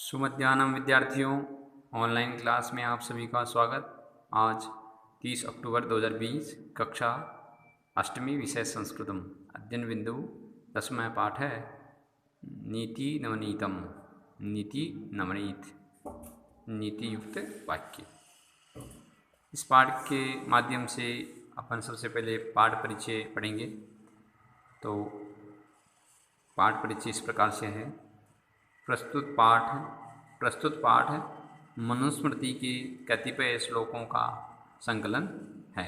सुमध्याह्नम विद्यार्थियों, online class में आप सभी का स्वागत। आज 30 अक्टूबर 2020, कक्षा अष्टमी, विषय संस्कृतम, अध्ययन बिंदु 10वां पाठ है नीति नवनीतम। नीति नवनीत, नीति युक्त वाक्य। इस पाठ के माध्यम से अपन सबसे पहले पाठ परिचय पढ़ेंगे। तो पाठ परिचय इस प्रकार से है। प्रस्तुत पाठ मनुस्मृति के कतिपय श्लोकों का संकलन है।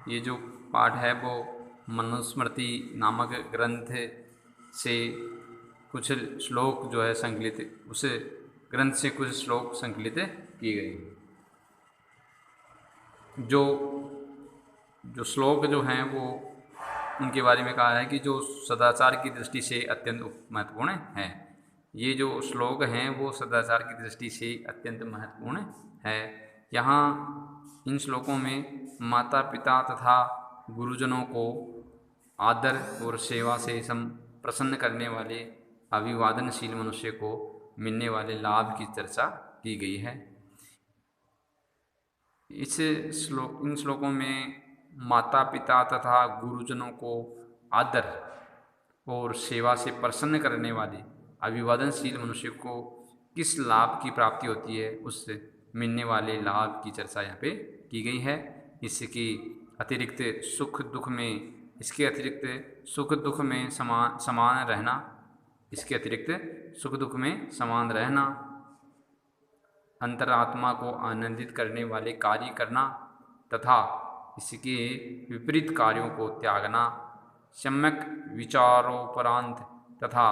ये जो पाठ है वो मनुस्मृति नामक ग्रंथ से कुछ श्लोक जो है संकलित, उस ग्रंथ से कुछ श्लोक संकलित किए गए। जो श्लोक जो हैं वो उनके बारे में कहा है कि जो सदाचार की दृष्टि से अत्यंत महत्वपूर्ण है। ये जो श्लोक हैं वो सदाचार की दृष्टि से अत्यंत महत्वपूर्ण है। यहाँ इन श्लोकों में माता पिता तथा गुरुजनों को आदर और सेवा से प्रसन्न करने वाले अभिवादनशील मनुष्य को मिलने वाले लाभ की चर्चा की गई है। इन श्लोकों में माता पिता तथा गुरुजनों को आदर और सेवा से प्रसन्न करने वाले अभिवादनशील मनुष्य को किस लाभ की प्राप्ति होती है, उससे मिलने वाले लाभ की चर्चा यहाँ पे की गई है। इसके अतिरिक्त सुख दुख में समान रहना, इसके अतिरिक्त सुख दुख में समान रहना, अंतरात्मा को आनंदित करने वाले कार्य करना तथा इसके विपरीत कार्यों को त्यागना, सम्यक विचारोपरांत तथा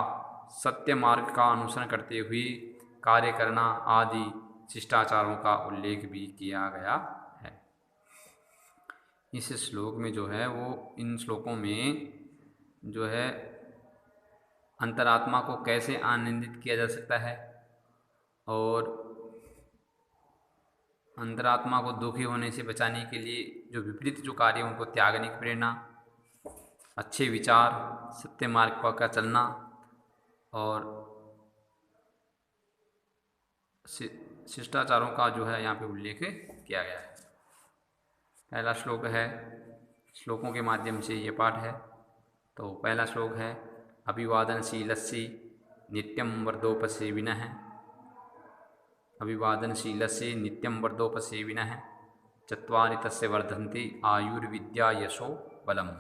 सत्य मार्ग का अनुसरण करते हुए कार्य करना आदि शिष्टाचारों का उल्लेख भी किया गया है। इस श्लोक में जो है वो इन श्लोकों में जो है अंतरात्मा को कैसे आनंदित किया जा सकता है और अंतरात्मा को दुखी होने से बचाने के लिए जो विपरीत जो कार्य उनको त्यागने की प्रेरणा, अच्छे विचार, सत्य मार्ग पर का चलना और शिष्टाचारों का जो है यहाँ पे उल्लेख किया गया है। पहला श्लोक है, श्लोकों के माध्यम से ये पाठ है। तो पहला श्लोक है अभिवादनशीलस्य नित्यं वर्धोपसेविनः। अभिवादनशीलस्य नित्यं वर्धोपसेविनः चत्वारि तस्य वर्धन्ते आयुर्विद्या यशो बलम्।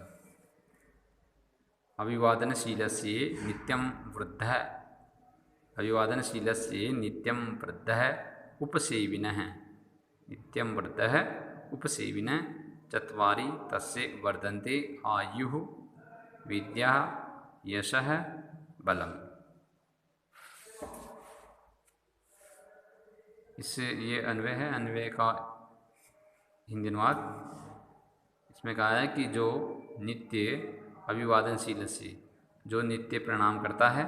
अभिवादनशीलस्य नित्यं वृद्धः, अभिवादनशीलस्य नित्यं वृद्धः उपसेविनः, नित्यं वृद्धः उपसेविनः चत्वारि तस्य वर्धन्ते आयुः विद्या यशः बलम्। इससे ये अन्वय है। अन्वय का हिंदी अनुवाद इसमें कहा है कि जो नित्य अभिवादनशील से, जो नित्य प्रणाम करता है,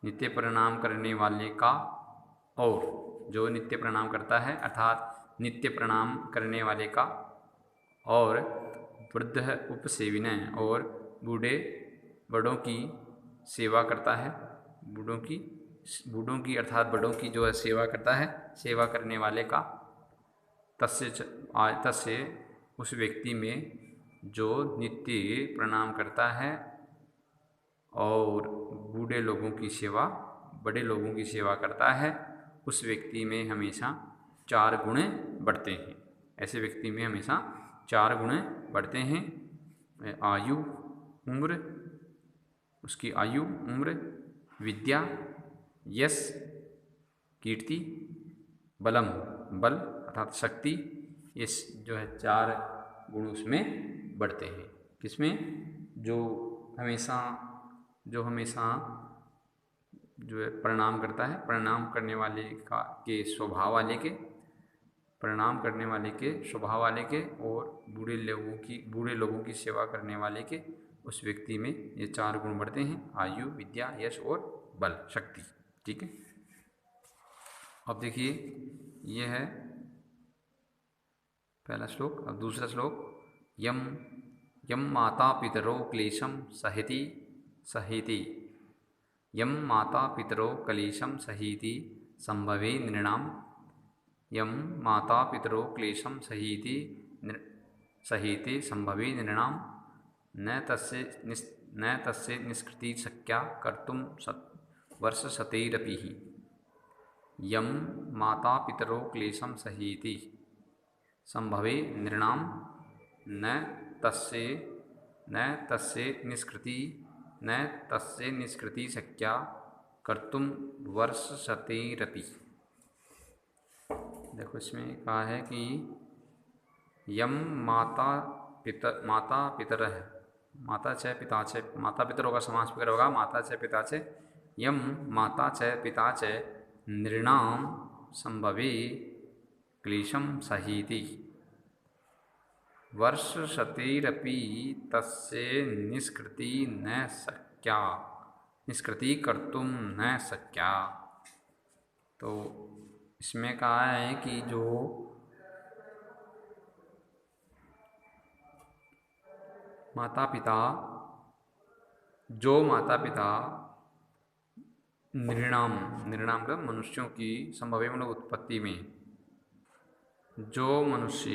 नित्य प्रणाम करने वाले का, और जो नित्य प्रणाम करता है अर्थात नित्य प्रणाम करने वाले का, और वृद्ध उपसेविनः और बूढ़े बड़ों की सेवा करता है, बूढ़ों की अर्थात बड़ों की जो है सेवा करता है, सेवा करने वाले का, तस्य उस व्यक्ति में जो नित्य प्रणाम करता है और बूढ़े लोगों की सेवा, बड़े लोगों की सेवा करता है, उस व्यक्ति में हमेशा 4 गुण बढ़ते हैं। ऐसे व्यक्ति में हमेशा 4 गुण बढ़ते हैं। आयु, उम्र, उसकी आयु, उम्र, विद्या, यश, कीर्ति, बलम, बल अर्थात शक्ति, ये जो है 4 गुण उसमें बढ़ते हैं। किसमें? जो हमेशा जो है प्रणाम करता है, प्रणाम करने वाले के स्वभाव वाले के, प्रणाम करने वाले के स्वभाव वाले के, और बूढ़े लोगों की सेवा करने वाले के, उस व्यक्ति में ये 4 गुण बढ़ते हैं, आयु, विद्या, यश और बल, शक्ति। ठीक है। अब देखिए, ये है पहला श्लोक। अब दूसरा श्लोक, यम माता पितरो क्लेशम सहेति यम माता पितरो क्लेशम सहीति संभवे नृणाम, यम माता पितरो क्लेशम सहीति सहीति संभवे नृणाम न तस्य निष्कृति शक्या कर्तुं वर्षशतैरपि। यम माता पितरो क्लेशम सहीति संभवे नृणाम न तस्य निष्कृति शक्या कर्तुं वर्षशतैरपि। देखो इसमें कहा है कि यम माता पितरः, माता च पिता च, माता पितरों का समास वगैरह होगा माता च पिता च, यम माता च पिता च नृणाम संभवे क्लेशम सहीति वर्षशतैरपि तस्य निष्कृति कर्तुं न शक्या। तो इसमें कहा है कि जो माता पिता नृणाम का मनुष्यों की संभवे मतलब उत्पत्ति में, जो मनुष्य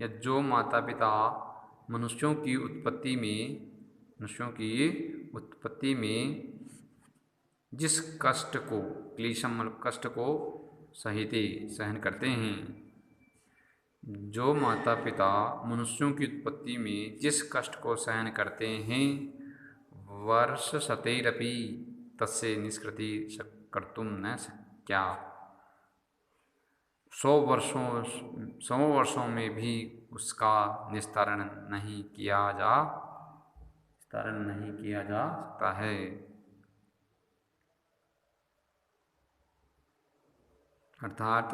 या जो माता पिता मनुष्यों की उत्पत्ति में जिस कष्ट को, क्लेशम कष्ट को सहन करते हैं, जो माता पिता मनुष्यों की उत्पत्ति में जिस कष्ट को सहन करते हैं, वर्षशतैरपि तस्य निष्कृति कर्तुं न शक्या, 100 वर्षों में भी उसका निस्तारण नहीं किया जा सकता है। अर्थात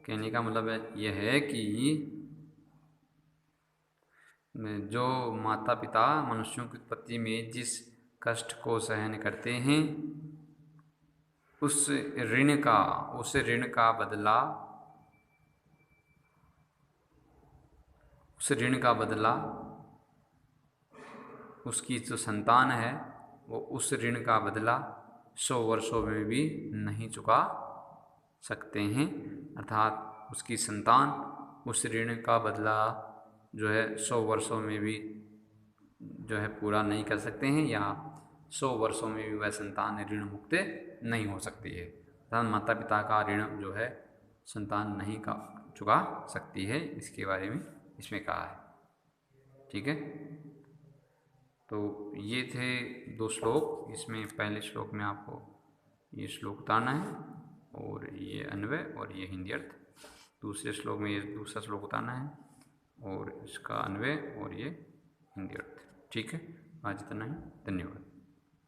कहने का मतलब यह है कि जो माता पिता मनुष्यों की उत्पत्ति में जिस कष्ट को सहन करते हैं, उस ऋण का बदला उसकी जो संतान है वो उस ऋण का बदला 100 वर्षों में भी नहीं चुका सकते हैं। अर्थात उसकी संतान उस ऋण का बदला जो है 100 वर्षों में भी जो है पूरा नहीं कर सकते हैं, या 100 वर्षों में भी वह संतान ऋण मुक्त नहीं हो सकती है। अर्थात माता पिता का ऋण जो है संतान नहीं चुका सकती है, इसके बारे में इसमें कहा है। ठीक है, तो ये थे 2 श्लोक। इसमें पहले श्लोक में आपको ये श्लोक उतारना है और ये अन्वय और ये हिंदी अर्थ, दूसरे श्लोक में ये दूसरा श्लोक उतारना है और इसका अन्वय और ये हिंदी अर्थ। ठीक है, आज इतना ही, धन्यवाद।